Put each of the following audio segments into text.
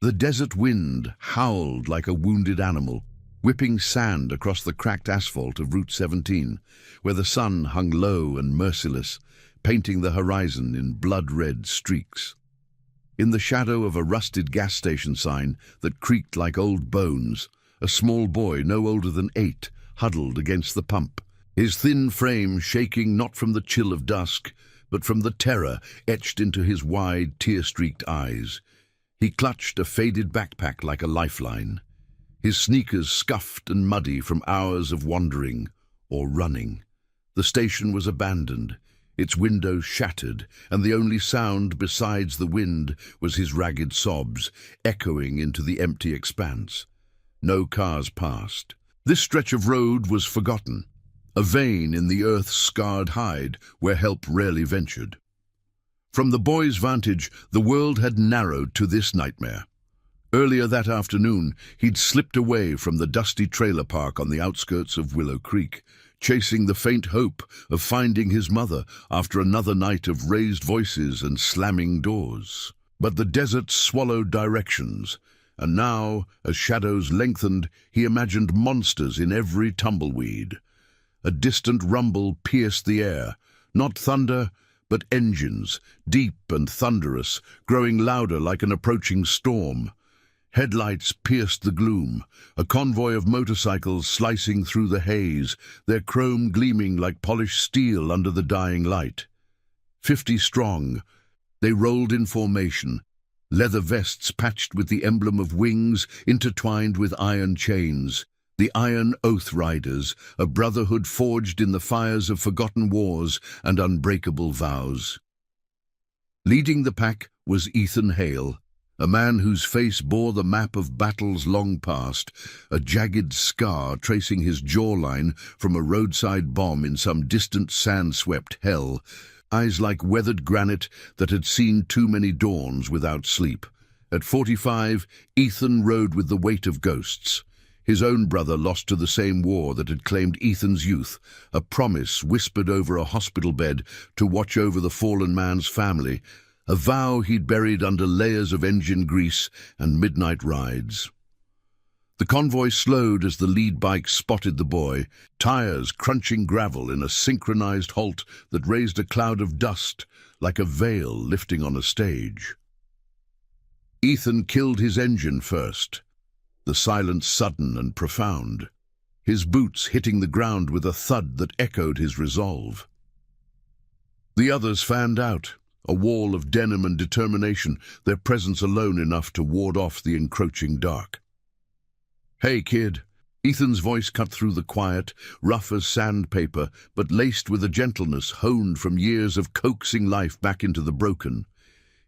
The desert wind howled like a wounded animal, whipping sand across the cracked asphalt of Route 17, where the sun hung low and merciless, painting the horizon in blood-red streaks. In the shadow of a rusted gas station sign that creaked like old bones, a small boy no older than 8 huddled against the pump, his thin frame shaking not from the chill of dusk, but from the terror etched into his wide, tear-streaked eyes. He clutched a faded backpack like a lifeline, his sneakers scuffed and muddy from hours of wandering or running. The station was abandoned, its windows shattered, and the only sound besides the wind was his ragged sobs, echoing into the empty expanse. No cars passed. This stretch of road was forgotten, a vein in the earth's scarred hide where help rarely ventured. From the boy's vantage, the world had narrowed to this nightmare. Earlier that afternoon, he'd slipped away from the dusty trailer park on the outskirts of Willow Creek, chasing the faint hope of finding his mother after another night of raised voices and slamming doors. But the desert swallowed directions, and now, as shadows lengthened, he imagined monsters in every tumbleweed. A distant rumble pierced the air, not thunder, but engines, deep and thunderous, growing louder like an approaching storm. Headlights pierced the gloom, a convoy of motorcycles slicing through the haze, their chrome gleaming like polished steel under the dying light. 50 strong, they rolled in formation, leather vests patched with the emblem of wings intertwined with iron chains. The Iron Oath Riders, a brotherhood forged in the fires of forgotten wars and unbreakable vows. Leading the pack was Ethan Hale, a man whose face bore the map of battles long past, a jagged scar tracing his jawline from a roadside bomb in some distant sand-swept hell, eyes like weathered granite that had seen too many dawns without sleep. At 45, Ethan rode with the weight of ghosts. His own brother lost to the same war that had claimed Ethan's youth, a promise whispered over a hospital bed to watch over the fallen man's family, a vow he'd buried under layers of engine grease and midnight rides. The convoy slowed as the lead bike spotted the boy, tires crunching gravel in a synchronized halt that raised a cloud of dust like a veil lifting on a stage. Ethan killed his engine first, the silence sudden and profound, his boots hitting the ground with a thud that echoed his resolve. The others fanned out, a wall of denim and determination, their presence alone enough to ward off the encroaching dark. "Hey, kid." Ethan's voice cut through the quiet, rough as sandpaper, but laced with a gentleness honed from years of coaxing life back into the broken.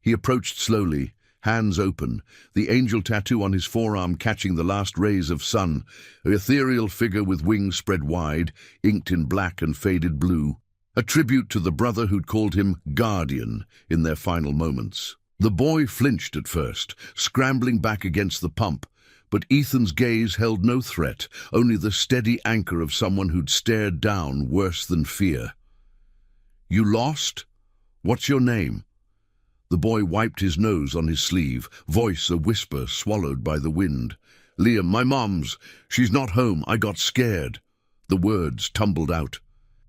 He approached slowly, hands open, the angel tattoo on his forearm catching the last rays of sun, an ethereal figure with wings spread wide, inked in black and faded blue, a tribute to the brother who'd called him Guardian in their final moments. The boy flinched at first, scrambling back against the pump, but Ethan's gaze held no threat, only the steady anchor of someone who'd stared down worse than fear. "You lost? What's your name?" The boy wiped his nose on his sleeve, voice a whisper swallowed by the wind. "Liam, my mom's. She's not home. I got scared." The words tumbled out.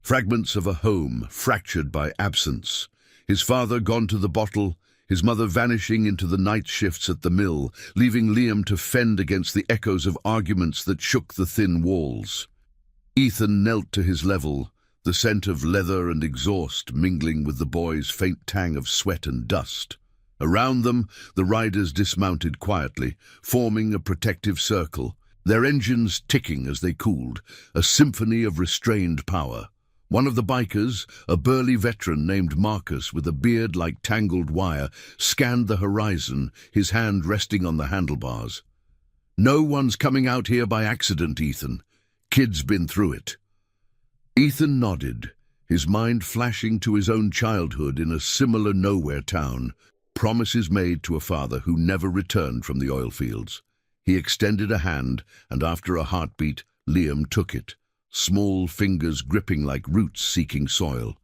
Fragments of a home fractured by absence. His father gone to the bottle, his mother vanishing into the night shifts at the mill, leaving Liam to fend against the echoes of arguments that shook the thin walls. Ethan knelt to his level, the scent of leather and exhaust mingling with the boy's faint tang of sweat and dust. Around them, the riders dismounted quietly, forming a protective circle, their engines ticking as they cooled, a symphony of restrained power. One of the bikers, a burly veteran named Marcus with a beard like tangled wire, scanned the horizon, his hand resting on the handlebars. "No one's coming out here by accident, Ethan. Kid's been through it." Ethan nodded, his mind flashing to his own childhood in a similar nowhere town, promises made to a father who never returned from the oil fields. He extended a hand, and after a heartbeat, Liam took it, small fingers gripping like roots seeking soil.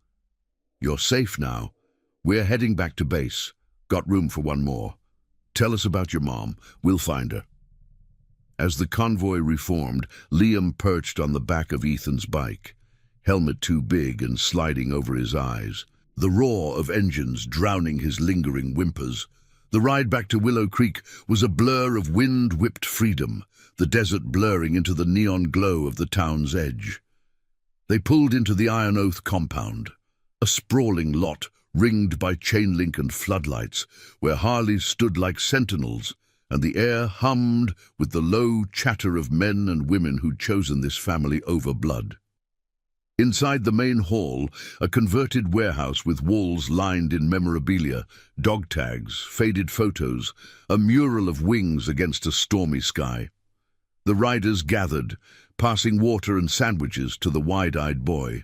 "You're safe now. We're heading back to base. Got room for one more." Tell us about your mom. We'll find her. As the convoy reformed, Liam perched on the back of Ethan's bike, helmet too big and sliding over his eyes, the roar of engines drowning his lingering whimpers. The ride back to Willow Creek was a blur of wind-whipped freedom, the desert blurring into the neon glow of the town's edge. They pulled into the Iron Oath compound, a sprawling lot ringed by chain link and floodlights, where Harleys stood like sentinels, and the air hummed with the low chatter of men and women who'd chosen this family over blood. Inside the main hall, a converted warehouse with walls lined in memorabilia, dog tags, faded photos, a mural of wings against a stormy sky. The riders gathered, passing water and sandwiches to the wide-eyed boy.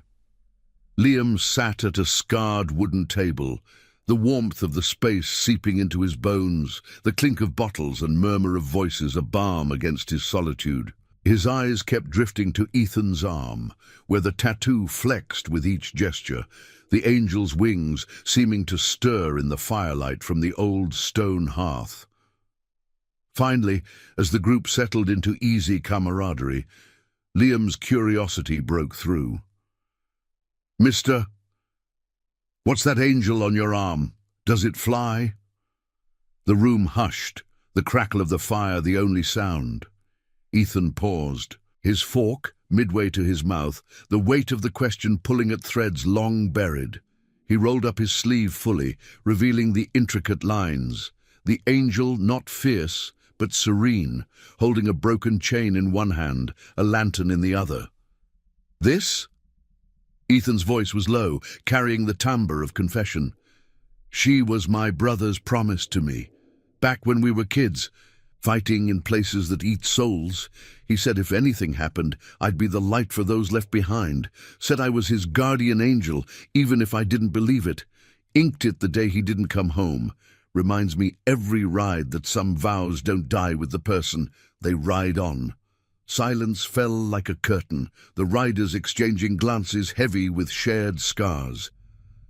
Liam sat at a scarred wooden table, the warmth of the space seeping into his bones, the clink of bottles and murmur of voices a balm against his solitude. His eyes kept drifting to Ethan's arm, where the tattoo flexed with each gesture, the angel's wings seeming to stir in the firelight from the old stone hearth. Finally, as the group settled into easy camaraderie, Liam's curiosity broke through. "Mister, what's that angel on your arm? Does it fly?" The room hushed, the crackle of the fire the only sound. Ethan paused, his fork midway to his mouth, the weight of the question pulling at threads long buried. He rolled up his sleeve fully, revealing the intricate lines. The angel not fierce, but serene, holding a broken chain in one hand, a lantern in the other. "This?" Ethan's voice was low, carrying the timbre of confession. "She was my brother's promise to me. Back when we were kids, fighting in places that eat souls, he said if anything happened, I'd be the light for those left behind. Said I was his guardian angel, even if I didn't believe it. Inked it the day he didn't come home. Reminds me every ride that some vows don't die with the person, they ride on." Silence fell like a curtain, the riders exchanging glances heavy with shared scars.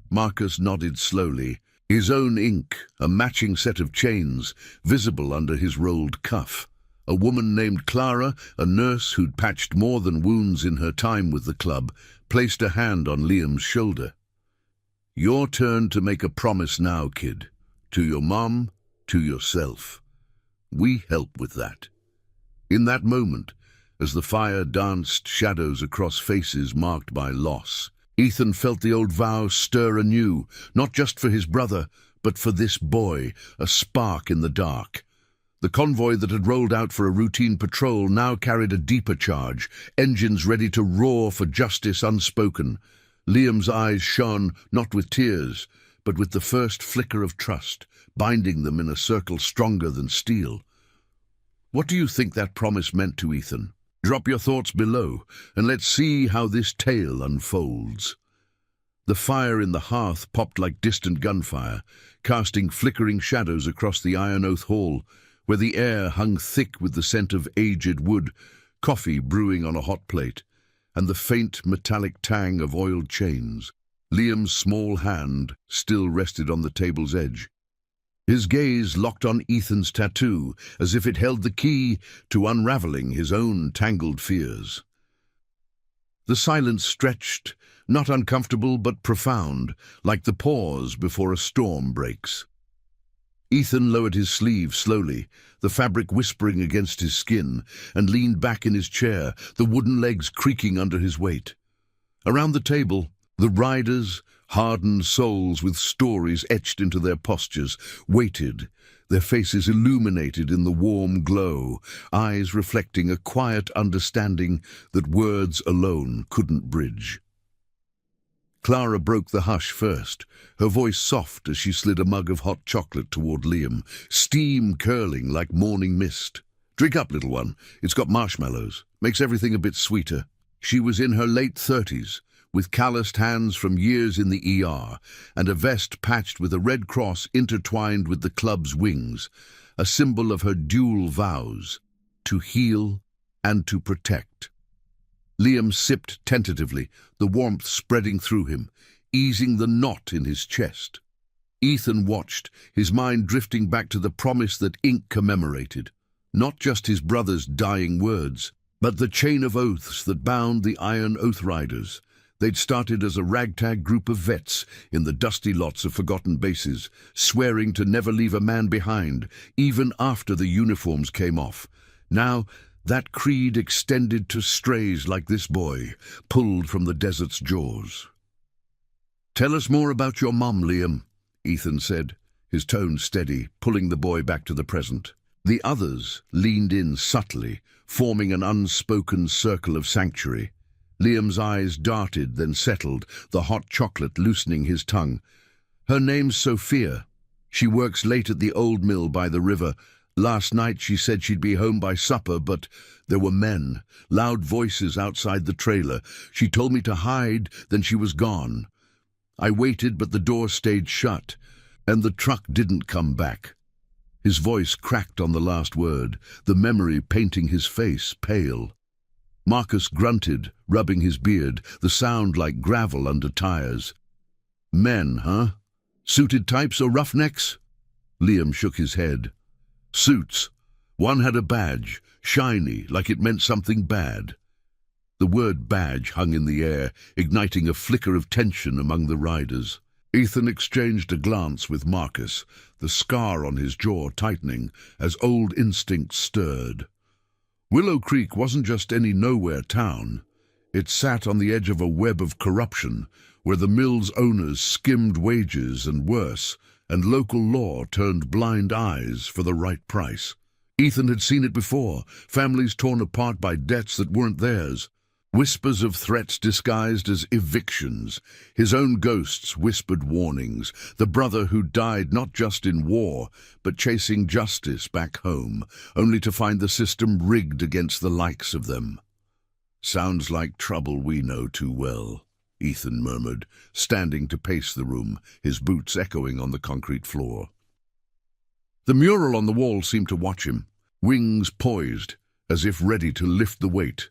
Marcus nodded slowly, his own ink, a matching set of chains, visible under his rolled cuff. A woman named Clara, a nurse who'd patched more than wounds in her time with the club, placed a hand on Liam's shoulder. "Your turn to make a promise now, kid. To your mom, to yourself. We help with that." In that moment, as the fire danced shadows across faces marked by loss, Ethan felt the old vow stir anew, not just for his brother, but for this boy, a spark in the dark. The convoy that had rolled out for a routine patrol now carried a deeper charge, engines ready to roar for justice unspoken. Liam's eyes shone not with tears, but with the first flicker of trust, binding them in a circle stronger than steel. What do you think that promise meant to Ethan? Drop your thoughts below, and let's see how this tale unfolds. The fire in the hearth popped like distant gunfire, casting flickering shadows across the Iron Oath hall, where the air hung thick with the scent of aged wood, coffee brewing on a hot plate, and the faint metallic tang of oiled chains. Liam's small hand still rested on the table's edge. His gaze locked on Ethan's tattoo, as if it held the key to unraveling his own tangled fears. The silence stretched, not uncomfortable but profound, like the pause before a storm breaks. Ethan lowered his sleeve slowly, the fabric whispering against his skin, and leaned back in his chair, the wooden legs creaking under his weight. Around the table, the riders, hardened souls with stories etched into their postures, waited, their faces illuminated in the warm glow, eyes reflecting a quiet understanding that words alone couldn't bridge. Clara broke the hush first, her voice soft as she slid a mug of hot chocolate toward Liam, steam curling like morning mist. "Drink up, little one. It's got marshmallows. Makes everything a bit sweeter." She was in her late 30s, with calloused hands from years in the ER, and a vest patched with a red cross intertwined with the club's wings, a symbol of her dual vows, to heal and to protect. Liam sipped tentatively, the warmth spreading through him, easing the knot in his chest. Ethan watched, his mind drifting back to the promise that ink commemorated. Not just his brother's dying words, but the chain of oaths that bound the Iron Oath Riders. They'd started as a ragtag group of vets in the dusty lots of forgotten bases, swearing to never leave a man behind, even after the uniforms came off. Now, that creed extended to strays like this boy, pulled from the desert's jaws. "Tell us more about your mom, Liam," Ethan said, his tone steady, pulling the boy back to the present. The others leaned in subtly, forming an unspoken circle of sanctuary. Liam's eyes darted, then settled, the hot chocolate loosening his tongue. "Her name's Sophia. She works late at the old mill by the river. Last night she said she'd be home by supper, but there were men, loud voices outside the trailer. She told me to hide, then she was gone. I waited, but the door stayed shut, and the truck didn't come back." His voice cracked on the last word, the memory painting his face pale. Marcus grunted, rubbing his beard, the sound like gravel under tires. "Men, huh? Suited types or roughnecks?" Liam shook his head. "Suits. One had a badge, shiny, like it meant something bad." The word badge hung in the air, igniting a flicker of tension among the riders. Ethan exchanged a glance with Marcus, the scar on his jaw tightening as old instincts stirred. Willow Creek wasn't just any nowhere town. It sat on the edge of a web of corruption, where the mill's owners skimmed wages and worse, and local law turned blind eyes for the right price. Ethan had seen it before, families torn apart by debts that weren't theirs. Whispers of threats disguised as evictions. His own ghosts whispered warnings. The brother who died not just in war, but chasing justice back home, only to find the system rigged against the likes of them. "Sounds like trouble we know too well," Ethan murmured, standing to pace the room, his boots echoing on the concrete floor. The mural on the wall seemed to watch him, wings poised, as if ready to lift the weight.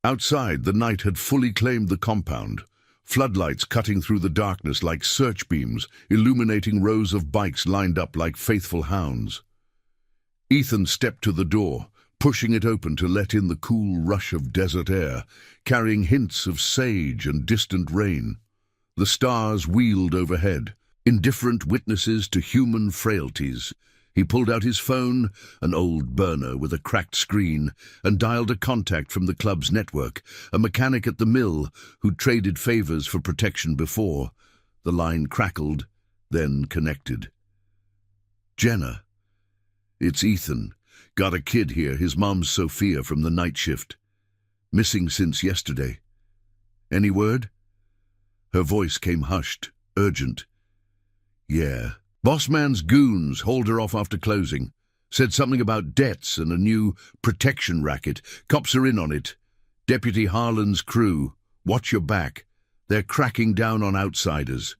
Outside, the night had fully claimed the compound, floodlights cutting through the darkness like search beams, illuminating rows of bikes lined up like faithful hounds. Ethan stepped to the door, pushing it open to let in the cool rush of desert air, carrying hints of sage and distant rain. The stars wheeled overhead, indifferent witnesses to human frailties. He pulled out his phone, an old burner with a cracked screen, and dialed a contact from the club's network, a mechanic at the mill who'd traded favors for protection before. The line crackled, then connected. "Jenna. It's Ethan. Got a kid here, his mom's Sophia from the night shift. Missing since yesterday. Any word?" Her voice came hushed, urgent. "Yeah. Boss man's goons hauled her off after closing. Said something about debts and a new protection racket. Cops are in on it. Deputy Harlan's crew. Watch your back. They're cracking down on outsiders."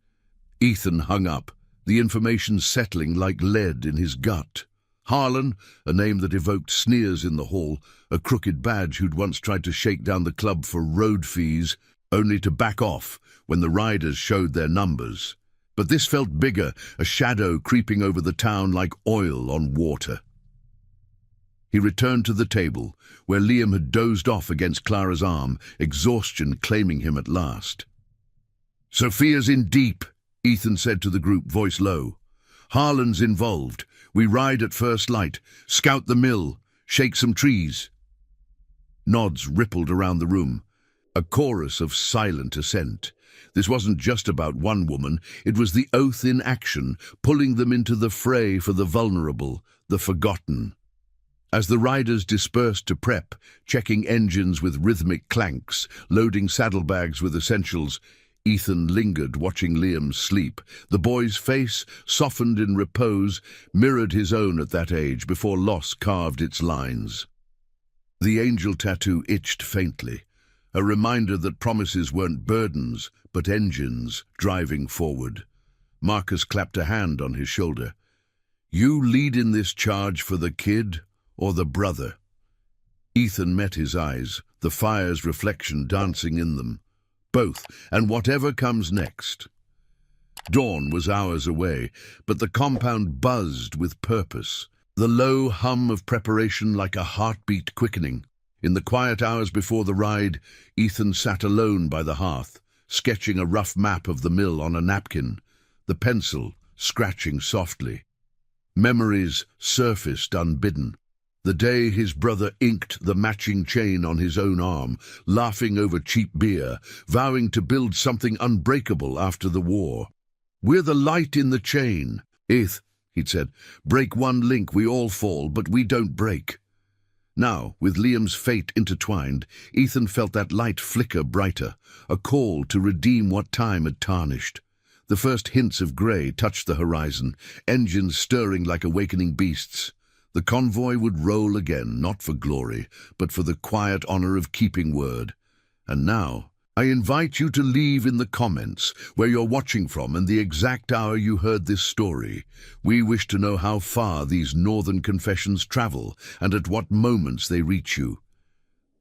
Ethan hung up, the information settling like lead in his gut. Harlan, a name that evoked sneers in the hall, a crooked badge who'd once tried to shake down the club for road fees, only to back off when the riders showed their numbers. But this felt bigger, a shadow creeping over the town like oil on water. He returned to the table, where Liam had dozed off against Clara's arm, exhaustion claiming him at last. "Sophia's in deep," Ethan said to the group, voice low. "Harlan's involved. We ride at first light, scout the mill, shake some trees." Nods rippled around the room, a chorus of silent assent. This wasn't just about one woman, it was the oath in action, pulling them into the fray for the vulnerable, the forgotten. As the riders dispersed to prep, checking engines with rhythmic clanks, loading saddlebags with essentials, Ethan lingered, watching Liam sleep. The boy's face, softened in repose, mirrored his own at that age before loss carved its lines. The angel tattoo itched faintly, a reminder that promises weren't burdens, but engines driving forward. Marcus clapped a hand on his shoulder. "You lead in this charge for the kid or the brother?" Ethan met his eyes, the fire's reflection dancing in them. "Both, and whatever comes next." Dawn was hours away, but the compound buzzed with purpose. The low hum of preparation like a heartbeat quickening. In the quiet hours before the ride, Ethan sat alone by the hearth, sketching a rough map of the mill on a napkin, the pencil scratching softly. Memories surfaced unbidden. The day his brother inked the matching chain on his own arm, laughing over cheap beer, vowing to build something unbreakable after the war. "We're the light in the chain. Eth," he'd said, "break one link, we all fall, but we don't break." Now, with Liam's fate intertwined, Ethan felt that light flicker brighter, a call to redeem what time had tarnished. The first hints of grey touched the horizon, engines stirring like awakening beasts. The convoy would roll again, not for glory, but for the quiet honour of keeping word. And now, I invite you to leave in the comments where you're watching from and the exact hour you heard this story. We wish to know how far these northern confessions travel and at what moments they reach you.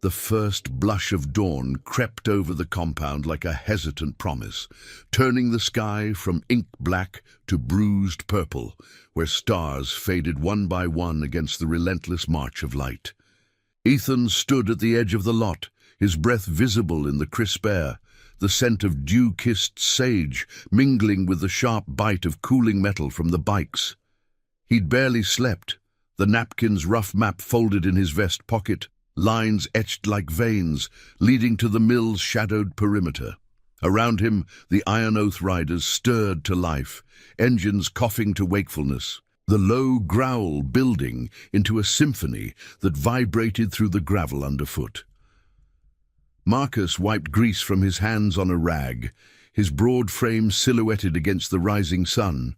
The first blush of dawn crept over the compound like a hesitant promise, turning the sky from ink black to bruised purple, where stars faded one by one against the relentless march of light. Ethan stood at the edge of the lot, his breath visible in the crisp air, the scent of dew-kissed sage mingling with the sharp bite of cooling metal from the bikes. He'd barely slept, the napkin's rough map folded in his vest pocket, lines etched like veins, leading to the mill's shadowed perimeter. Around him, the Iron Oath riders stirred to life, engines coughing to wakefulness, the low growl building into a symphony that vibrated through the gravel underfoot. Marcus wiped grease from his hands on a rag, his broad frame silhouetted against the rising sun,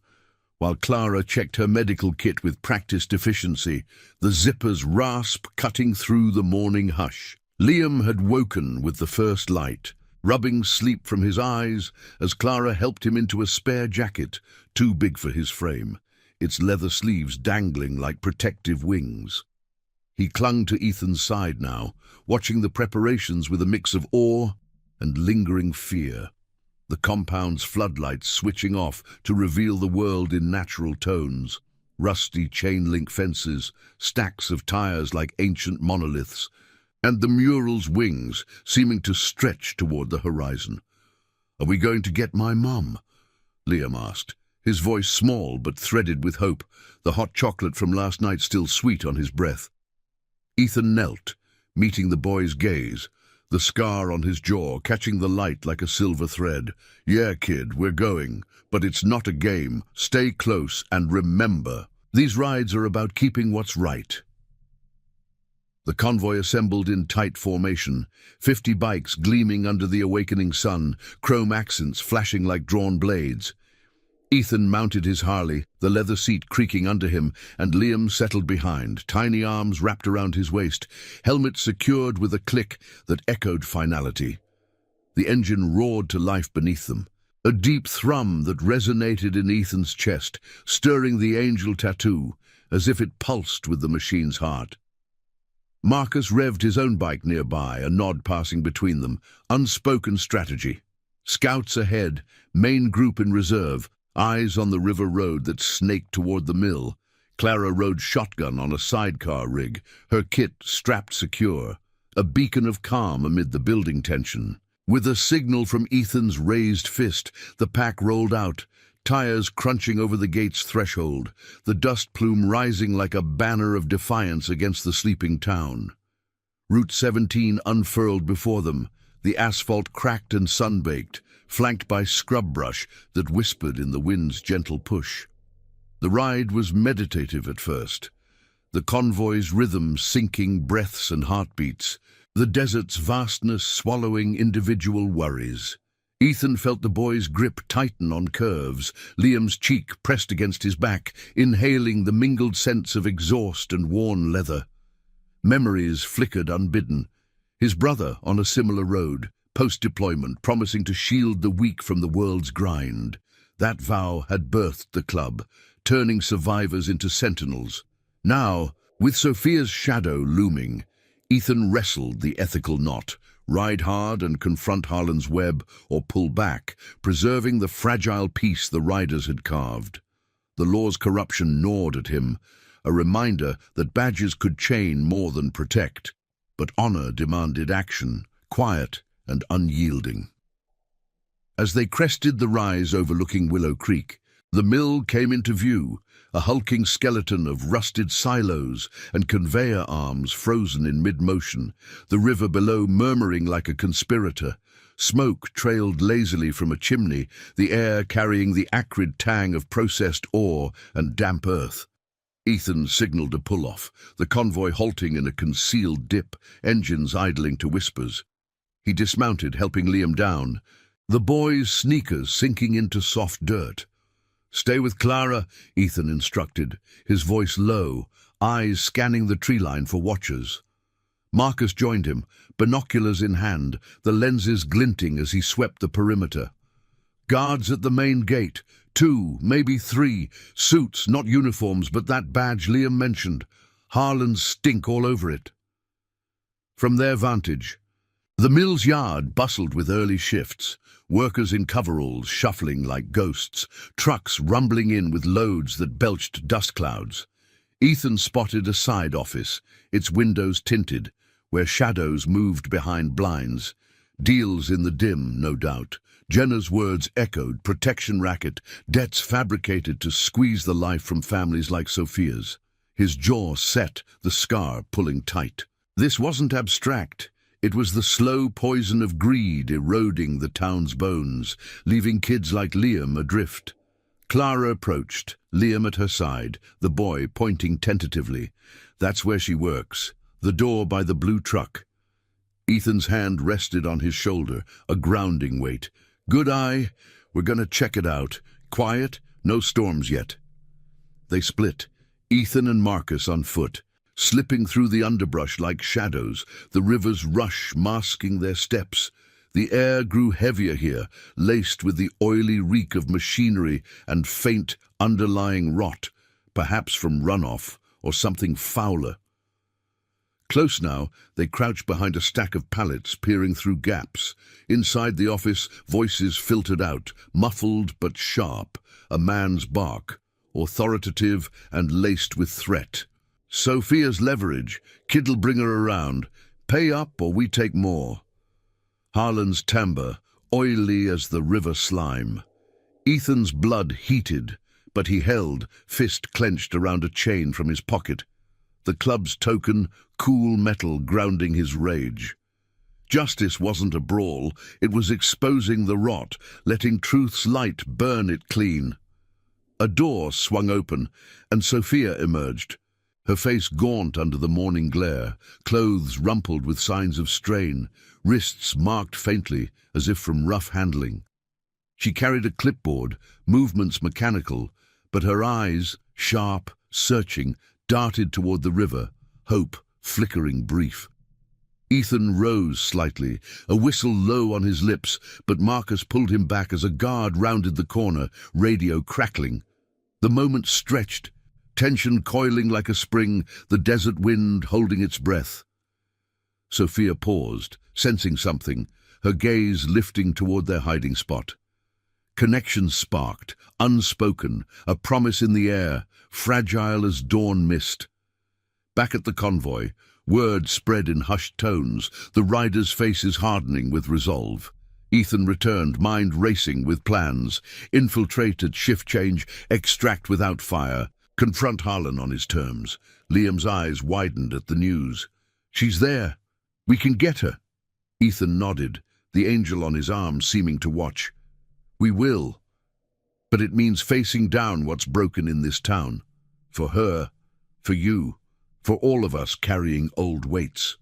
while Clara checked her medical kit with practiced efficiency, the zipper's rasp cutting through the morning hush. Liam had woken with the first light, rubbing sleep from his eyes as Clara helped him into a spare jacket, too big for his frame, its leather sleeves dangling like protective wings. He clung to Ethan's side now, watching the preparations with a mix of awe and lingering fear. The compound's floodlights switching off to reveal the world in natural tones. Rusty chain-link fences, stacks of tires like ancient monoliths, and the mural's wings seeming to stretch toward the horizon. "Are we going to get my mum?" Liam asked, his voice small but threaded with hope, the hot chocolate from last night still sweet on his breath. Ethan knelt, meeting the boy's gaze, the scar on his jaw catching the light like a silver thread. "Yeah, kid, we're going, but it's not a game. Stay close and remember, these rides are about keeping what's right." The convoy assembled in tight formation, 50 bikes gleaming under the awakening sun, chrome accents flashing like drawn blades. Ethan mounted his Harley, the leather seat creaking under him, and Liam settled behind, tiny arms wrapped around his waist, helmet secured with a click that echoed finality. The engine roared to life beneath them, a deep thrum that resonated in Ethan's chest, stirring the angel tattoo, as if it pulsed with the machine's heart. Marcus revved his own bike nearby, a nod passing between them, unspoken strategy. Scouts ahead, main group in reserve, eyes on the river road that snaked toward the mill. Clara rode shotgun on a sidecar rig, her kit strapped secure, a beacon of calm amid the building tension. With a signal from Ethan's raised fist, the pack rolled out, tires crunching over the gate's threshold, the dust plume rising like a banner of defiance against the sleeping town. Route 17 unfurled before them, the asphalt cracked and sun-baked, flanked by scrub brush that whispered in the wind's gentle push. The ride was meditative at first, the convoy's rhythm syncing breaths and heartbeats, the desert's vastness swallowing individual worries. Ethan felt the boy's grip tighten on curves, Liam's cheek pressed against his back, inhaling the mingled scents of exhaust and worn leather. Memories flickered unbidden. His brother on a similar road, post-deployment, promising to shield the weak from the world's grind. That vow had birthed the club, turning survivors into sentinels. Now, with Sophia's shadow looming, Ethan wrestled the ethical knot, ride hard and confront Harlan's web, or pull back, preserving the fragile peace the riders had carved. The law's corruption gnawed at him, a reminder that badges could chain more than protect. But honor demanded action, quiet and unyielding. As they crested the rise overlooking Willow Creek, the mill came into view, a hulking skeleton of rusted silos and conveyor arms frozen in mid-motion, the river below murmuring like a conspirator. Smoke trailed lazily from a chimney, the air carrying the acrid tang of processed ore and damp earth. Ethan signaled a pull-off, the convoy halting in a concealed dip, engines idling to whispers. He dismounted, helping Liam down, the boy's sneakers sinking into soft dirt. "Stay with Clara," Ethan instructed, his voice low, eyes scanning the tree line for watchers. Marcus joined him, binoculars in hand, the lenses glinting as he swept the perimeter. Guards at the main gate, 2, maybe 3, suits, not uniforms, but that badge Liam mentioned. Harlan's stink all over it. From their vantage, the mill's yard bustled with early shifts, workers in coveralls shuffling like ghosts, trucks rumbling in with loads that belched dust clouds. Ethan spotted a side office, its windows tinted, where shadows moved behind blinds. Deals in the dim, no doubt. Jenna's words echoed, protection racket, debts fabricated to squeeze the life from families like Sophia's. His jaw set, the scar pulling tight. This wasn't abstract. It was the slow poison of greed eroding the town's bones, leaving kids like Liam adrift. Clara approached, Liam at her side, the boy pointing tentatively. "That's where she works. The door by the blue truck." Ethan's hand rested on his shoulder, a grounding weight. "Good eye. We're gonna check it out. Quiet, no storms yet." They split, Ethan and Marcus on foot, slipping through the underbrush like shadows, the river's rush masking their steps. The air grew heavier here, laced with the oily reek of machinery and faint underlying rot, perhaps from runoff or something fouler. Close now, they crouched behind a stack of pallets, peering through gaps. Inside the office, voices filtered out, muffled but sharp, a man's bark, authoritative and laced with threat. "Sophia's leverage. Kid'll bring her around. Pay up or we take more." Harlan's timbre, oily as the river slime. Ethan's blood heated, but he held, fist clenched around a chain from his pocket. The club's token, cool metal grounding his rage. Justice wasn't a brawl, it was exposing the rot, letting truth's light burn it clean. A door swung open, and Sophia emerged, her face gaunt under the morning glare, clothes rumpled with signs of strain, wrists marked faintly, as if from rough handling. She carried a clipboard, movements mechanical, but her eyes, sharp, searching, darted toward the river, hope flickering brief. Ethan rose slightly, a whistle low on his lips, but Marcus pulled him back as a guard rounded the corner, radio crackling. The moment stretched, tension coiling like a spring, the desert wind holding its breath. Sophia paused, sensing something, her gaze lifting toward their hiding spot. Connection sparked, unspoken, a promise in the air, fragile as dawn mist. Back at the convoy, words spread in hushed tones, the riders' faces hardening with resolve. Ethan returned, mind racing with plans. Infiltrate at shift change, extract without fire, confront Harlan on his terms. Liam's eyes widened at the news. "She's there. We can get her." Ethan nodded, the angel on his arm seeming to watch. "We will. But it means facing down what's broken in this town. For her, for you, for all of us carrying old weights."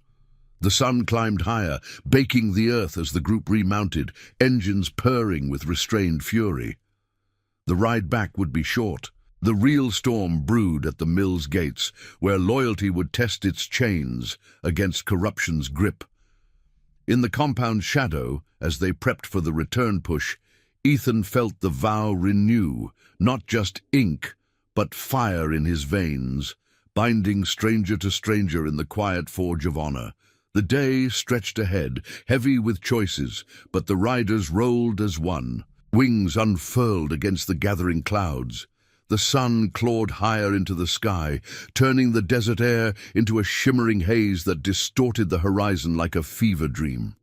The sun climbed higher, baking the earth as the group remounted, engines purring with restrained fury. The ride back would be short. The real storm brewed at the mill's gates, where loyalty would test its chains against corruption's grip. In the compound's shadow, as they prepped for the return push, Ethan felt the vow renew, not just ink, but fire in his veins, binding stranger to stranger in the quiet forge of honor. The day stretched ahead, heavy with choices, but the riders rolled as one. Wings unfurled against the gathering clouds. The sun clawed higher into the sky, turning the desert air into a shimmering haze that distorted the horizon like a fever dream.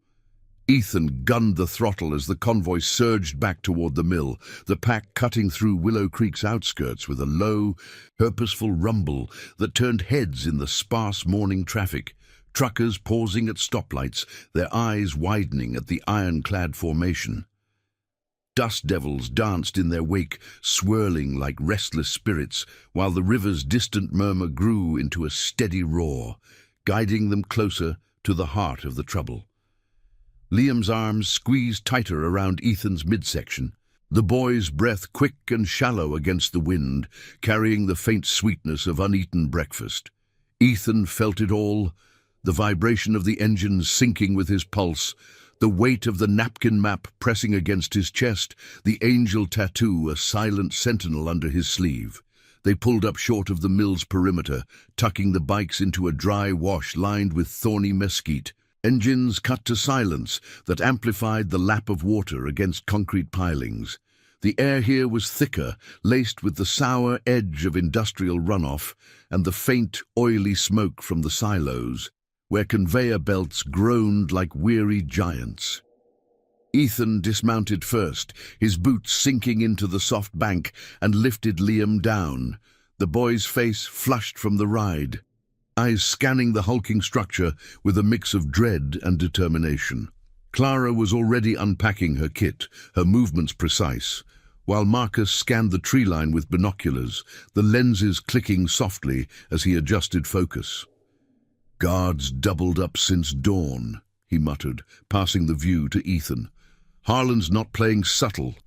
Ethan gunned the throttle as the convoy surged back toward the mill, the pack cutting through Willow Creek's outskirts with a low, purposeful rumble that turned heads in the sparse morning traffic. Truckers pausing at stoplights, their eyes widening at the ironclad formation. Dust devils danced in their wake, swirling like restless spirits, while the river's distant murmur grew into a steady roar, guiding them closer to the heart of the trouble. Liam's arms squeezed tighter around Ethan's midsection, the boy's breath quick and shallow against the wind, carrying the faint sweetness of uneaten breakfast. Ethan felt it all, the vibration of the engine sinking with his pulse, the weight of the napkin map pressing against his chest, the angel tattoo a silent sentinel under his sleeve. They pulled up short of the mill's perimeter, tucking the bikes into a dry wash lined with thorny mesquite. Engines cut to silence that amplified the lap of water against concrete pilings. The air here was thicker, laced with the sour edge of industrial runoff and the faint, oily smoke from the silos, where conveyor belts groaned like weary giants. Ethan dismounted first, his boots sinking into the soft bank, and lifted Liam down, the boy's face flushed from the ride, eyes scanning the hulking structure with a mix of dread and determination. Clara was already unpacking her kit, her movements precise, while Marcus scanned the tree line with binoculars, the lenses clicking softly as he adjusted focus. "Guards doubled up since dawn," he muttered, passing the view to Ethan. "Harlan's not playing subtle.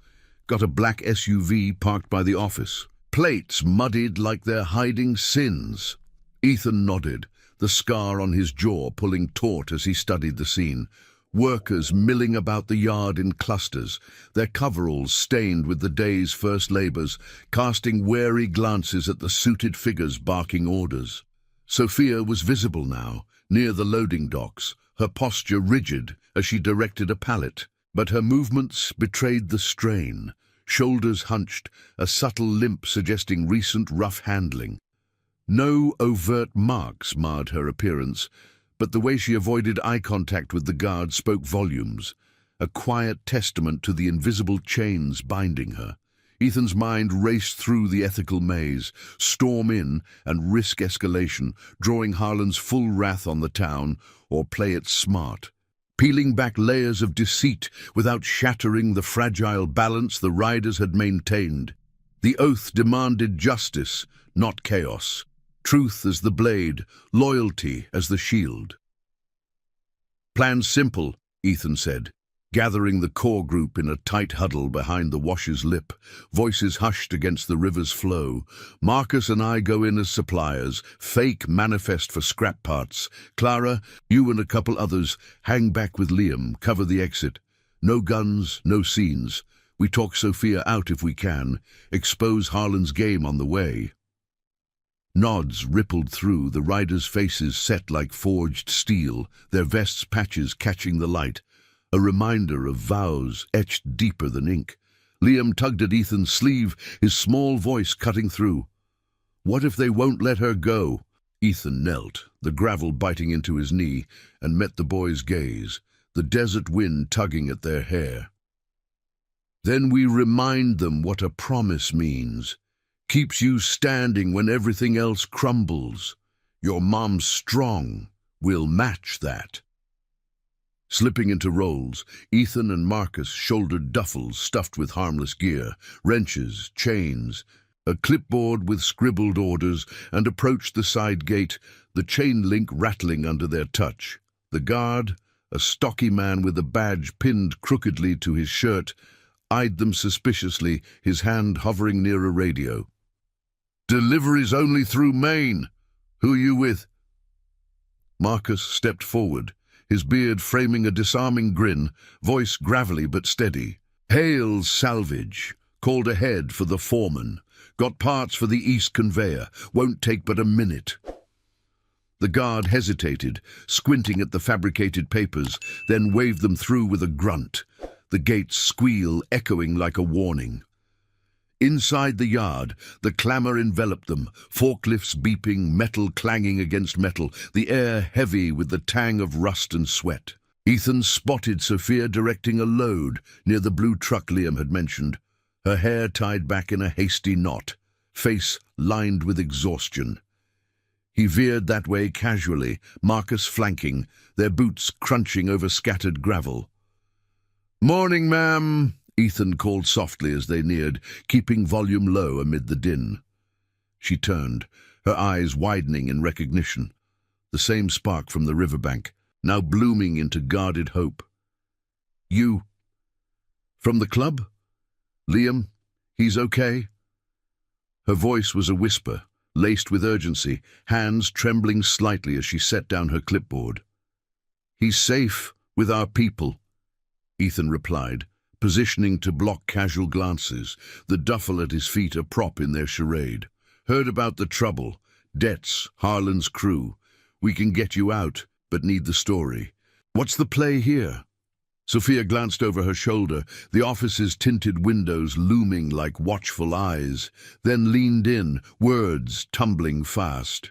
Got a black SUV parked by the office. Plates muddied like they're hiding sins." Ethan nodded, the scar on his jaw pulling taut as he studied the scene. Workers milling about the yard in clusters, their coveralls stained with the day's first labors, casting wary glances at the suited figures barking orders. Sophia was visible now, near the loading docks, her posture rigid as she directed a pallet, but her movements betrayed the strain, shoulders hunched, a subtle limp suggesting recent rough handling. No overt marks marred her appearance, but the way she avoided eye contact with the guard spoke volumes, a quiet testament to the invisible chains binding her. Ethan's mind raced through the ethical maze, storm in and risk escalation, drawing Harlan's full wrath on the town, or play it smart, peeling back layers of deceit without shattering the fragile balance the riders had maintained. The oath demanded justice, not chaos. Truth as the blade, loyalty as the shield. "Plan simple," Ethan said, gathering the core group in a tight huddle behind the wash's lip, voices hushed against the river's flow. "Marcus and I go in as suppliers, fake manifest for scrap parts. Clara, you and a couple others hang back with Liam, cover the exit. No guns, no scenes. We talk Sophia out if we can, expose Harlan's game on the way." Nods rippled through, the riders' faces set like forged steel, their vests' patches catching the light, a reminder of vows etched deeper than ink. Liam tugged at Ethan's sleeve, his small voice cutting through. "What if they won't let her go?" Ethan knelt, the gravel biting into his knee, and met the boy's gaze, the desert wind tugging at their hair. "Then we remind them what a promise means. Keeps you standing when everything else crumbles. Your mom's strong. We'll match that." Slipping into rolls, Ethan and Marcus shouldered duffels stuffed with harmless gear, wrenches, chains, a clipboard with scribbled orders, and approached the side gate, the chain link rattling under their touch. The guard, a stocky man with a badge pinned crookedly to his shirt, eyed them suspiciously, his hand hovering near a radio. "Deliveries only through Maine. Who are you with?" Marcus stepped forward, his beard framing a disarming grin, voice gravelly but steady. "Hales Salvage. Called ahead for the foreman. Got parts for the east conveyor. Won't take but a minute." The guard hesitated, squinting at the fabricated papers, then waved them through with a grunt, the gate's squeal echoing like a warning. Inside the yard, the clamor enveloped them, forklifts beeping, metal clanging against metal, the air heavy with the tang of rust and sweat. Ethan spotted Sophia directing a load near the blue truck Liam had mentioned, her hair tied back in a hasty knot, face lined with exhaustion. He veered that way casually, Marcus flanking, their boots crunching over scattered gravel. "Morning, ma'am," Ethan called softly as they neared, keeping volume low amid the din. She turned, her eyes widening in recognition, the same spark from the riverbank, now blooming into guarded hope. "You? From the club? Liam? He's okay?" Her voice was a whisper, laced with urgency, hands trembling slightly as she set down her clipboard. "He's safe with our people," Ethan replied, positioning to block casual glances, the duffel at his feet a prop in their charade. "Heard about the trouble. Debts, Harlan's crew. We can get you out, but need the story. What's the play here?" Sophia glanced over her shoulder, the office's tinted windows looming like watchful eyes, then leaned in, words tumbling fast.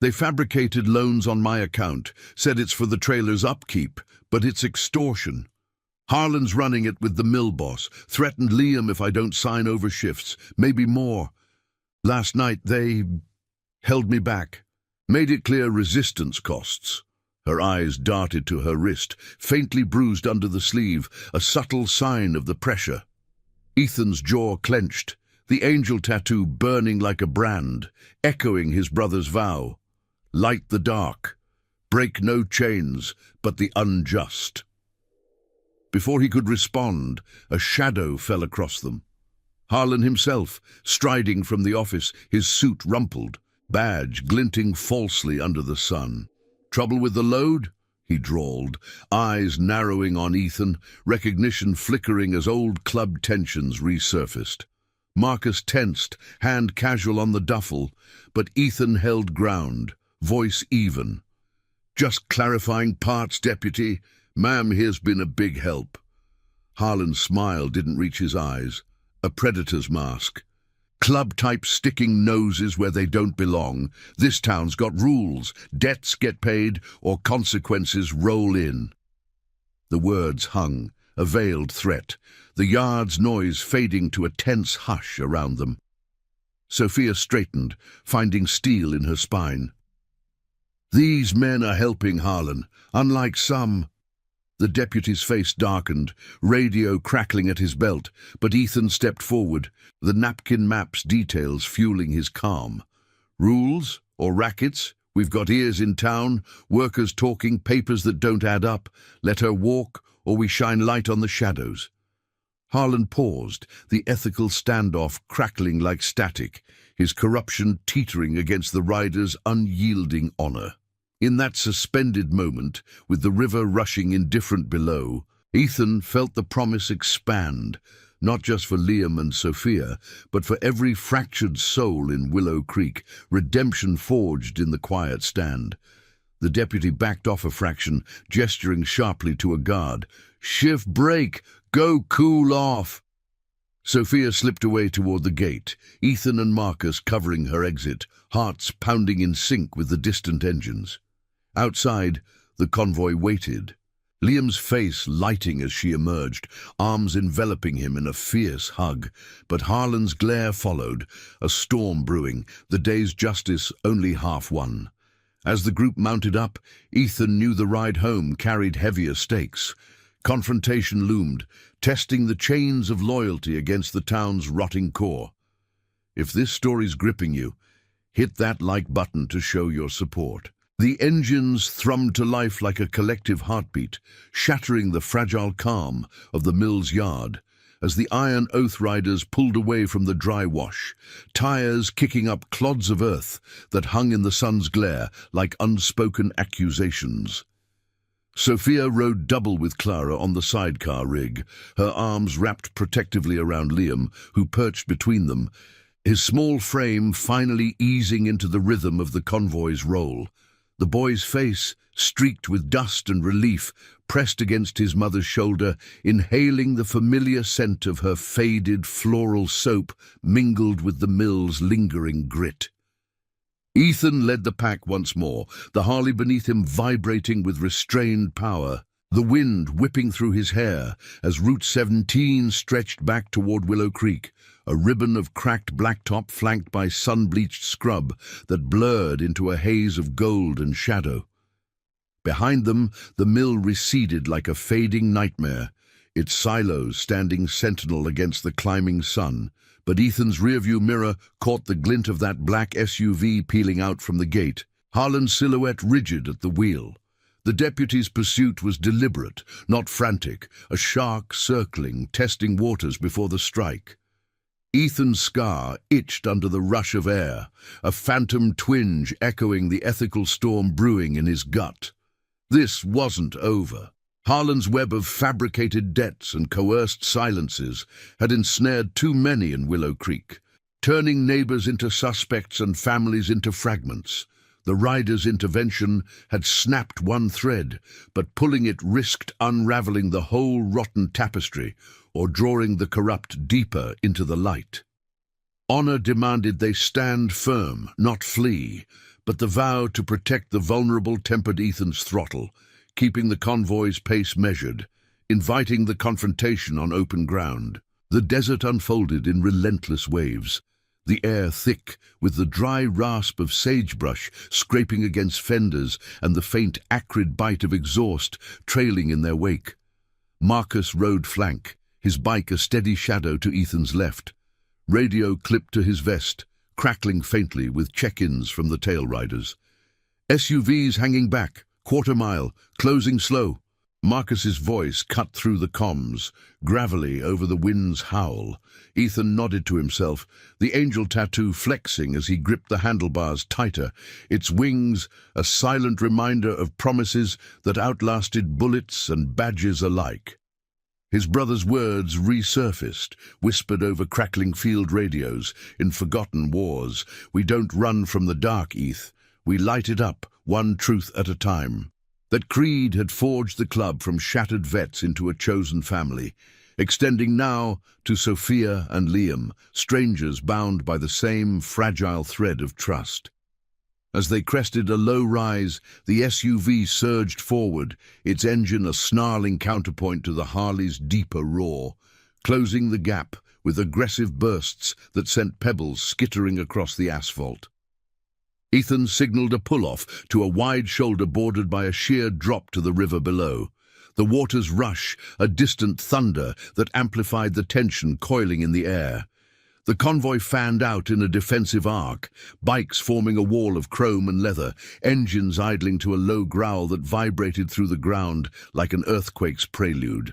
"They fabricated loans on my account, said it's for the trailer's upkeep, but it's extortion. Harlan's running it with the mill boss, threatened Liam if I don't sign over shifts, maybe more. Last night they held me back, made it clear resistance costs." Her eyes darted to her wrist, faintly bruised under the sleeve, a subtle sign of the pressure. Ethan's jaw clenched, the angel tattoo burning like a brand, echoing his brother's vow. Light the dark, break no chains, but the unjust. Before he could respond, a shadow fell across them. Harlan himself, striding from the office, his suit rumpled, badge glinting falsely under the sun. "Trouble with the load?" he drawled, eyes narrowing on Ethan, recognition flickering as old club tensions resurfaced. Marcus tensed, hand casual on the duffel, but Ethan held ground, voice even. "Just clarifying parts, deputy. Ma'am here's been a big help." Harlan's smile didn't reach his eyes, a predator's mask. "Club types sticking noses where they don't belong. This town's got rules. Debts get paid or consequences roll in." The words hung, a veiled threat, the yard's noise fading to a tense hush around them. Sophia straightened, finding steel in her spine. "These men are helping Harlan, unlike some." The deputy's face darkened, radio crackling at his belt, but Ethan stepped forward, the napkin map's details fueling his calm. "Rules or rackets? We've got ears in town, workers talking, papers that don't add up. Let her walk, or we shine light on the shadows." Harlan paused, the ethical standoff crackling like static, his corruption teetering against the rider's unyielding honor. In that suspended moment, with the river rushing indifferent below, Ethan felt the promise expand, not just for Liam and Sophia, but for every fractured soul in Willow Creek, redemption forged in the quiet stand. The deputy backed off a fraction, gesturing sharply to a guard. "Shift break! Go cool off!" Sophia slipped away toward the gate, Ethan and Marcus covering her exit, hearts pounding in sync with the distant engines. Outside, the convoy waited, Liam's face lighting as she emerged, arms enveloping him in a fierce hug. But Harlan's glare followed, a storm brewing, the day's justice only half won. As the group mounted up, Ethan knew the ride home carried heavier stakes. Confrontation loomed, testing the chains of loyalty against the town's rotting core. If this story's gripping you, hit that like button to show your support. The engines thrummed to life like a collective heartbeat, shattering the fragile calm of the mill's yard as the iron oath riders pulled away from the dry wash, tires kicking up clods of earth that hung in the sun's glare like unspoken accusations. Sophia rode double with Clara on the sidecar rig, her arms wrapped protectively around Liam, who perched between them, his small frame finally easing into the rhythm of the convoy's roll. The boy's face, streaked with dust and relief, pressed against his mother's shoulder, inhaling the familiar scent of her faded floral soap mingled with the mill's lingering grit. Ethan led the pack once more, the Harley beneath him vibrating with restrained power, the wind whipping through his hair as Route 17 stretched back toward Willow Creek, a ribbon of cracked blacktop flanked by sun-bleached scrub that blurred into a haze of gold and shadow. Behind them, the mill receded like a fading nightmare, its silos standing sentinel against the climbing sun, but Ethan's rearview mirror caught the glint of that black SUV peeling out from the gate, Harlan's silhouette rigid at the wheel. The deputy's pursuit was deliberate, not frantic, a shark circling, testing waters before the strike. Ethan's scar itched under the rush of air, a phantom twinge echoing the ethical storm brewing in his gut. This wasn't over. Harlan's web of fabricated debts and coerced silences had ensnared too many in Willow Creek, turning neighbors into suspects and families into fragments. The rider's intervention had snapped one thread, but pulling it risked unraveling the whole rotten tapestry or drawing the corrupt deeper into the light. Honor demanded they stand firm, not flee, but the vow to protect the vulnerable tempered Ethan's throttle, keeping the convoy's pace measured, inviting the confrontation on open ground. The desert unfolded in relentless waves, the air thick with the dry rasp of sagebrush scraping against fenders and the faint acrid bite of exhaust trailing in their wake. Marcus rode flank, his bike a steady shadow to Ethan's left, radio clipped to his vest, crackling faintly with check-ins from the tail riders. SUVs hanging back, quarter mile, closing slow. Marcus's voice cut through the comms, gravelly over the wind's howl. Ethan nodded to himself, the angel tattoo flexing as he gripped the handlebars tighter, its wings a silent reminder of promises that outlasted bullets and badges alike. His brother's words resurfaced, whispered over crackling field radios, in forgotten wars. We don't run from the dark, Eth. We light it up, one truth at a time. That creed had forged the club from shattered vets into a chosen family, extending now to Sophia and Liam, strangers bound by the same fragile thread of trust. As they crested a low rise, the SUV surged forward, its engine a snarling counterpoint to the Harley's deeper roar, closing the gap with aggressive bursts that sent pebbles skittering across the asphalt. Ethan signaled a pull-off to a wide shoulder bordered by a sheer drop to the river below. The water's rush, a distant thunder that amplified the tension coiling in the air. The convoy fanned out in a defensive arc, bikes forming a wall of chrome and leather, engines idling to a low growl that vibrated through the ground like an earthquake's prelude.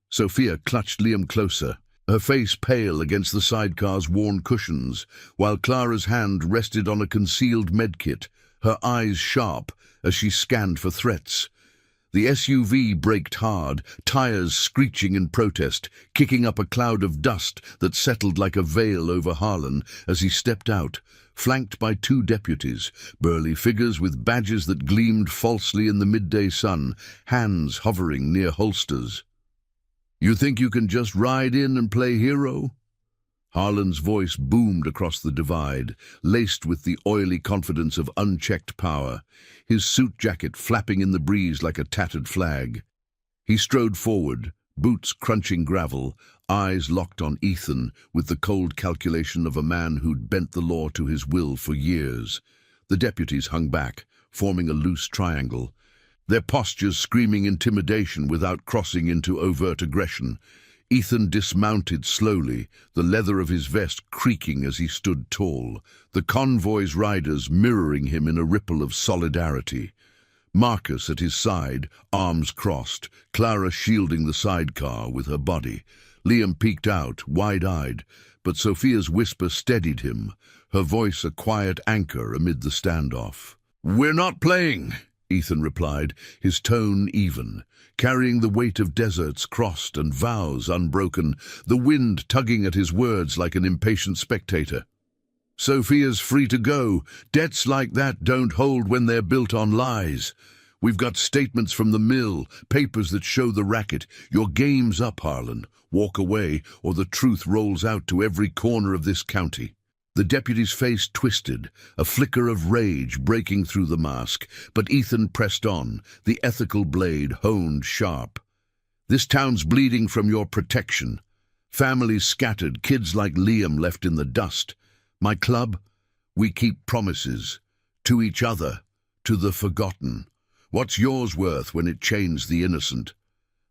Sophia clutched Liam closer, her face pale against the sidecar's worn cushions, while Clara's hand rested on a concealed medkit, her eyes sharp as she scanned for threats. The SUV braked hard, tires screeching in protest, kicking up a cloud of dust that settled like a veil over Harlan as he stepped out, flanked by two deputies, burly figures with badges that gleamed falsely in the midday sun, hands hovering near holsters. "You think you can just ride in and play hero?" Harlan's voice boomed across the divide, laced with the oily confidence of unchecked power, his suit jacket flapping in the breeze like a tattered flag. He strode forward, boots crunching gravel, eyes locked on Ethan with the cold calculation of a man who'd bent the law to his will for years. The deputies hung back, forming a loose triangle, their postures screaming intimidation without crossing into overt aggression. Ethan dismounted slowly, the leather of his vest creaking as he stood tall, the convoy's riders mirroring him in a ripple of solidarity. Marcus at his side, arms crossed, Clara shielding the sidecar with her body. Liam peeked out, wide-eyed, but Sophia's whisper steadied him, her voice a quiet anchor amid the standoff. "We're not playing," Ethan replied, his tone even, carrying the weight of deserts crossed and vows unbroken, the wind tugging at his words like an impatient spectator. Sophia's free to go. Debts like that don't hold when they're built on lies. We've got statements from the mill, papers that show the racket. Your game's up, Harlan. Walk away, or the truth rolls out to every corner of this county. The deputy's face twisted, a flicker of rage breaking through the mask, but Ethan pressed on, the ethical blade honed sharp. This town's bleeding from your protection. Families scattered, kids like Liam left in the dust. My club, we keep promises. To each other, to the forgotten. What's yours worth when it chains the innocent?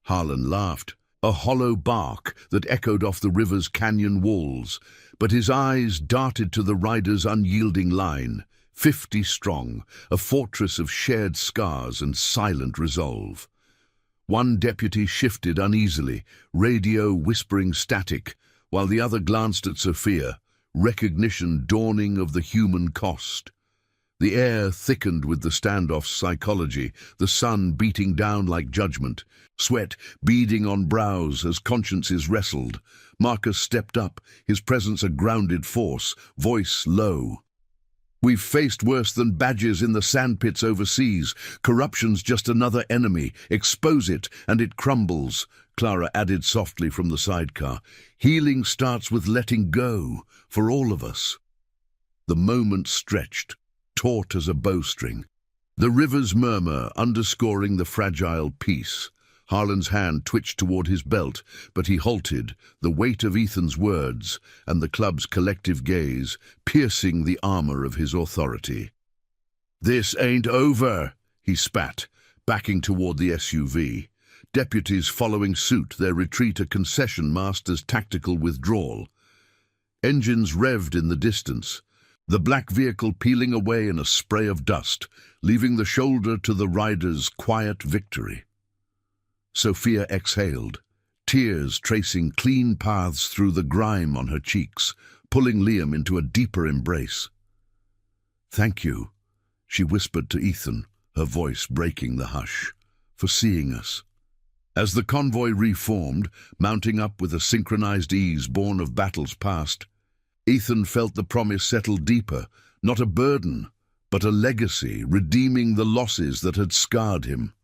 Harlan laughed, a hollow bark that echoed off the river's canyon walls, but his eyes darted to the rider's unyielding line, 50 strong, a fortress of shared scars and silent resolve. One deputy shifted uneasily, radio whispering static, while the other glanced at Sophia, recognition dawning of the human cost. The air thickened with the standoff's psychology, the sun beating down like judgment, sweat beading on brows as consciences wrestled. Marcus stepped up, his presence a grounded force, voice low. We've faced worse than badges in the sandpits overseas. Corruption's just another enemy. Expose it, and it crumbles, Clara added softly from the sidecar. Healing starts with letting go, for all of us. The moment stretched, taut as a bowstring. The river's murmur underscoring the fragile peace. Harlan's hand twitched toward his belt, but he halted, the weight of Ethan's words and the club's collective gaze piercing the armor of his authority. This ain't over, he spat, backing toward the SUV. Deputies following suit, their retreat a concession masked as tactical withdrawal. Engines revved in the distance, the black vehicle peeling away in a spray of dust, leaving the shoulder to the rider's quiet victory. Sophia exhaled, tears tracing clean paths through the grime on her cheeks, pulling Liam into a deeper embrace. Thank you, she whispered to Ethan, her voice breaking the hush, for seeing us. As the convoy reformed, mounting up with a synchronized ease born of battles past, Ethan felt the promise settle deeper, not a burden, but a legacy redeeming the losses that had scarred him.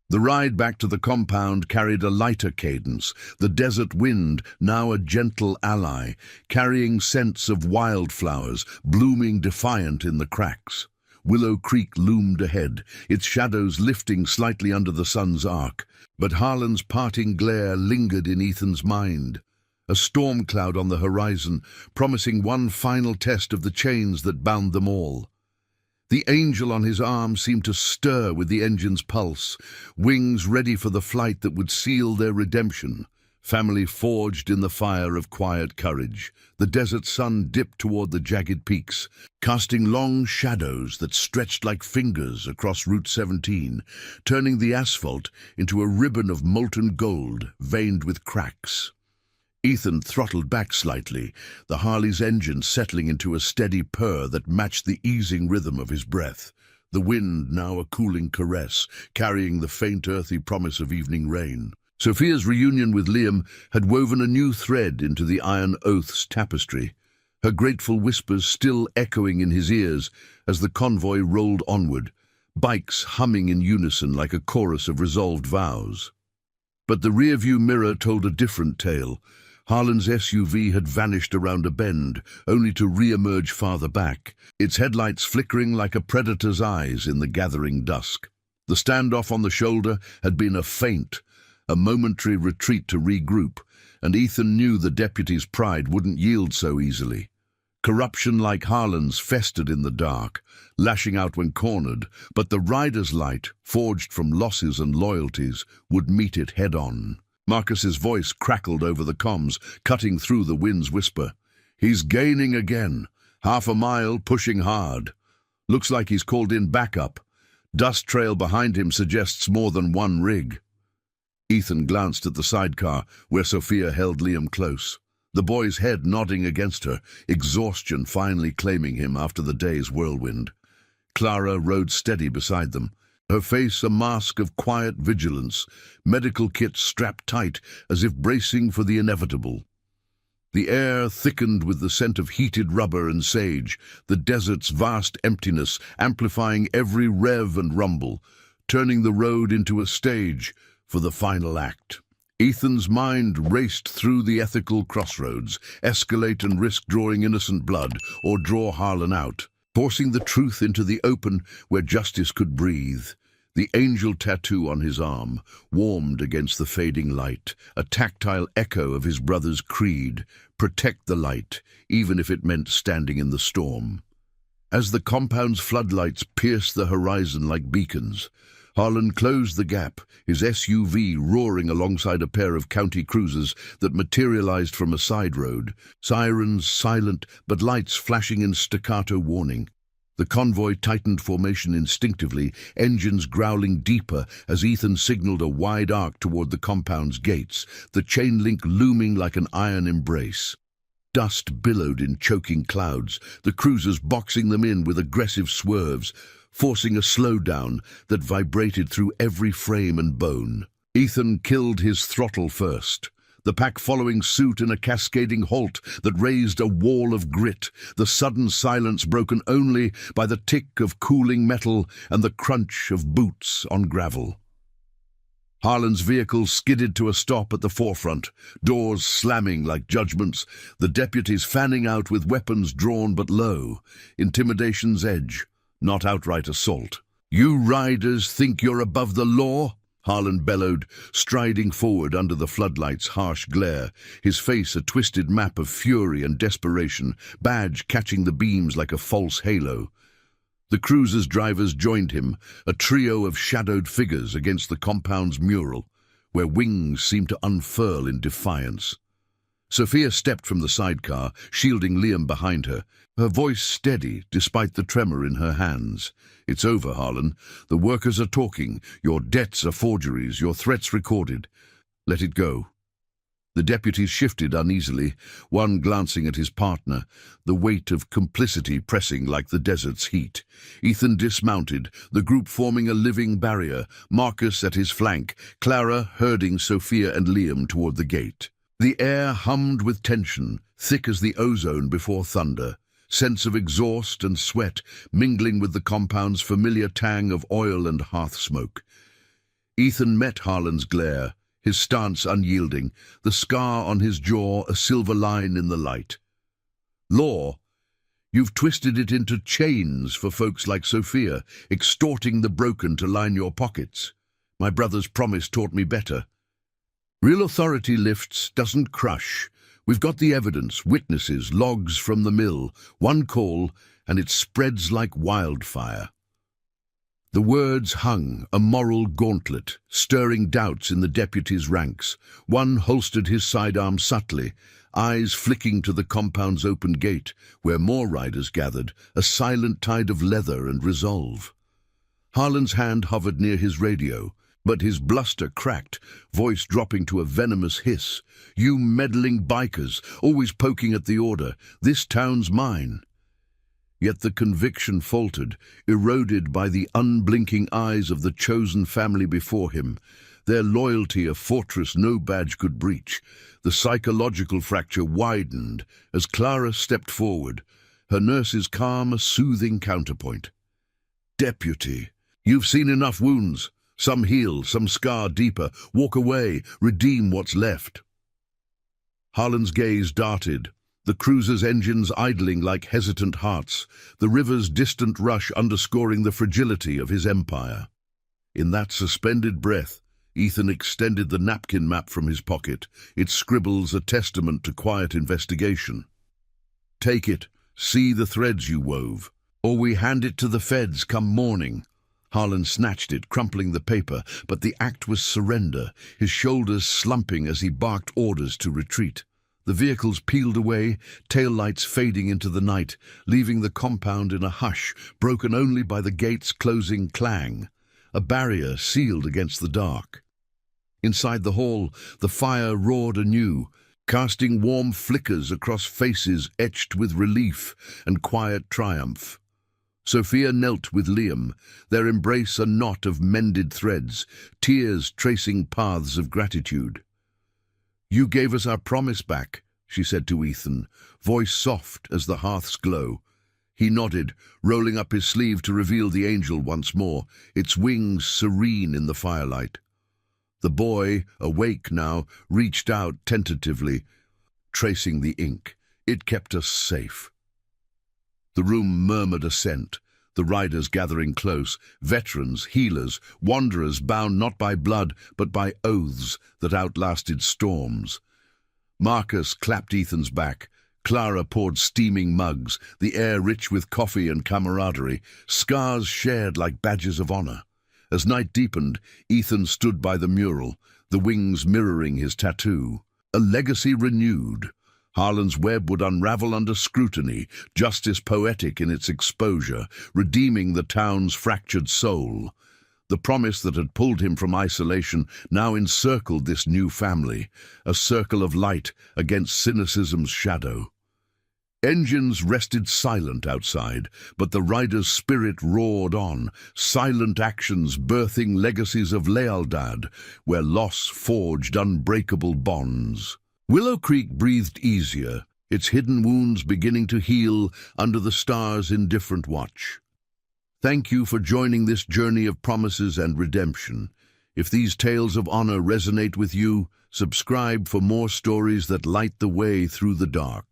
The ride back to the compound carried a lighter cadence, the desert wind now a gentle ally, carrying scents of wildflowers, blooming defiant in the cracks. Willow Creek loomed ahead, its shadows lifting slightly under the sun's arc, but Harlan's parting glare lingered in Ethan's mind. A storm cloud on the horizon, promising one final test of the chains that bound them all. The angel on his arm seemed to stir with the engine's pulse, wings ready for the flight that would seal their redemption. Family forged in the fire of quiet courage. The desert sun dipped toward the jagged peaks, casting long shadows that stretched like fingers across Route 17, turning the asphalt into a ribbon of molten gold veined with cracks. Ethan throttled back slightly, the Harley's engine settling into a steady purr that matched the easing rhythm of his breath, the wind now a cooling caress, carrying the faint earthy promise of evening rain. Sophia's reunion with Liam had woven a new thread into the Iron Oath's tapestry, her grateful whispers still echoing in his ears as the convoy rolled onward, bikes humming in unison like a chorus of resolved vows. But the rearview mirror told a different tale. Harlan's SUV had vanished around a bend, only to re-emerge farther back, its headlights flickering like a predator's eyes in the gathering dusk. The standoff on the shoulder had been a feint, a momentary retreat to regroup, and Ethan knew the deputy's pride wouldn't yield so easily. Corruption like Harlan's festered in the dark, lashing out when cornered, but the rider's light, forged from losses and loyalties, would meet it head-on. Marcus's voice crackled over the comms, cutting through the wind's whisper. He's gaining again. Half a mile, pushing hard. Looks like he's called in backup. Dust trail behind him suggests more than one rig. Ethan glanced at the sidecar, where Sophia held Liam close, the boy's head nodding against her, exhaustion finally claiming him after the day's whirlwind. Clara rode steady beside them, her face a mask of quiet vigilance, medical kit strapped tight as if bracing for the inevitable. The air thickened with the scent of heated rubber and sage, the desert's vast emptiness amplifying every rev and rumble, turning the road into a stage for the final act. Ethan's mind raced through the ethical crossroads, escalate and risk drawing innocent blood, or draw Harlan out, forcing the truth into the open where justice could breathe. The angel tattoo on his arm warmed against the fading light, a tactile echo of his brother's creed: protect the light, even if it meant standing in the storm. As the compound's floodlights pierced the horizon like beacons, Harlan closed the gap, his SUV roaring alongside a pair of county cruisers that materialized from a side road, sirens silent but lights flashing in staccato warning. The convoy tightened formation instinctively, engines growling deeper as Ethan signaled a wide arc toward the compound's gates, the chain link looming like an iron embrace. Dust billowed in choking clouds, the cruisers boxing them in with aggressive swerves, forcing a slowdown that vibrated through every frame and bone. Ethan killed his throttle first, the pack following suit in a cascading halt that raised a wall of grit, the sudden silence broken only by the tick of cooling metal and the crunch of boots on gravel. Harlan's vehicle skidded to a stop at the forefront, doors slamming like judgments, the deputies fanning out with weapons drawn but low, intimidation's edge, not outright assault. "You riders think you're above the law?" Harlan bellowed, striding forward under the floodlight's harsh glare, his face a twisted map of fury and desperation, badge catching the beams like a false halo. The cruiser's drivers joined him, a trio of shadowed figures against the compound's mural, where wings seemed to unfurl in defiance. Sophia stepped from the sidecar, shielding Liam behind her, her voice steady despite the tremor in her hands. "It's over, Harlan. The workers are talking. Your debts are forgeries, your threats recorded. Let it go." The deputies shifted uneasily, one glancing at his partner, the weight of complicity pressing like the desert's heat. Ethan dismounted, the group forming a living barrier, Marcus at his flank, Clara herding Sophia and Liam toward the gate. The air hummed with tension, thick as the ozone before thunder, sense of exhaust and sweat mingling with the compound's familiar tang of oil and hearth smoke. Ethan met Harlan's glare, his stance unyielding, the scar on his jaw a silver line in the light. "Law? You've twisted it into chains for folks like Sophia, extorting the broken to line your pockets. My brother's promise taught me better. Real authority lifts, doesn't crush. We've got the evidence, witnesses, logs from the mill, one call, and it spreads like wildfire." The words hung, a moral gauntlet, stirring doubts in the deputies' ranks. One holstered his sidearm subtly, eyes flicking to the compound's open gate, where more riders gathered, a silent tide of leather and resolve. Harlan's hand hovered near his radio, but his bluster cracked, voice dropping to a venomous hiss. "You meddling bikers, always poking at the order. This town's mine." Yet the conviction faltered, eroded by the unblinking eyes of the chosen family before him, their loyalty a fortress no badge could breach. The psychological fracture widened as Clara stepped forward, her nurse's calm a soothing counterpoint. "Deputy, you've seen enough wounds. Some heal, some scar deeper. Walk away, redeem what's left." Harlan's gaze darted, the cruiser's engines idling like hesitant hearts, the river's distant rush underscoring the fragility of his empire. In that suspended breath, Ethan extended the napkin map from his pocket, its scribbles a testament to quiet investigation. "Take it, see the threads you wove, or we hand it to the feds come morning." Harlan snatched it, crumpling the paper, but the act was surrender, his shoulders slumping as he barked orders to retreat. The vehicles peeled away, taillights fading into the night, leaving the compound in a hush, broken only by the gate's closing clang, a barrier sealed against the dark. Inside the hall, the fire roared anew, casting warm flickers across faces etched with relief and quiet triumph. Sophia knelt with Liam, their embrace a knot of mended threads, tears tracing paths of gratitude. "You gave us our promise back," she said to Ethan, voice soft as the hearth's glow. He nodded, rolling up his sleeve to reveal the angel once more, its wings serene in the firelight. The boy, awake now, reached out tentatively, tracing the ink. It kept us safe. The room murmured assent, the riders gathering close, veterans, healers, wanderers bound not by blood but by oaths that outlasted storms. Marcus clapped Ethan's back. Clara poured steaming mugs, the air rich with coffee and camaraderie, scars shared like badges of honor. As night deepened, Ethan stood by the mural, the wings mirroring his tattoo. A legacy renewed. Harlan's web would unravel under scrutiny, justice poetic in its exposure, redeeming the town's fractured soul. The promise that had pulled him from isolation now encircled this new family, a circle of light against cynicism's shadow. Engines rested silent outside, but the rider's spirit roared on, silent actions birthing legacies of lealtad, where loss forged unbreakable bonds. Willow Creek breathed easier, its hidden wounds beginning to heal under the stars' indifferent watch. Thank you for joining this journey of promises and redemption. If these tales of honor resonate with you, subscribe for more stories that light the way through the dark.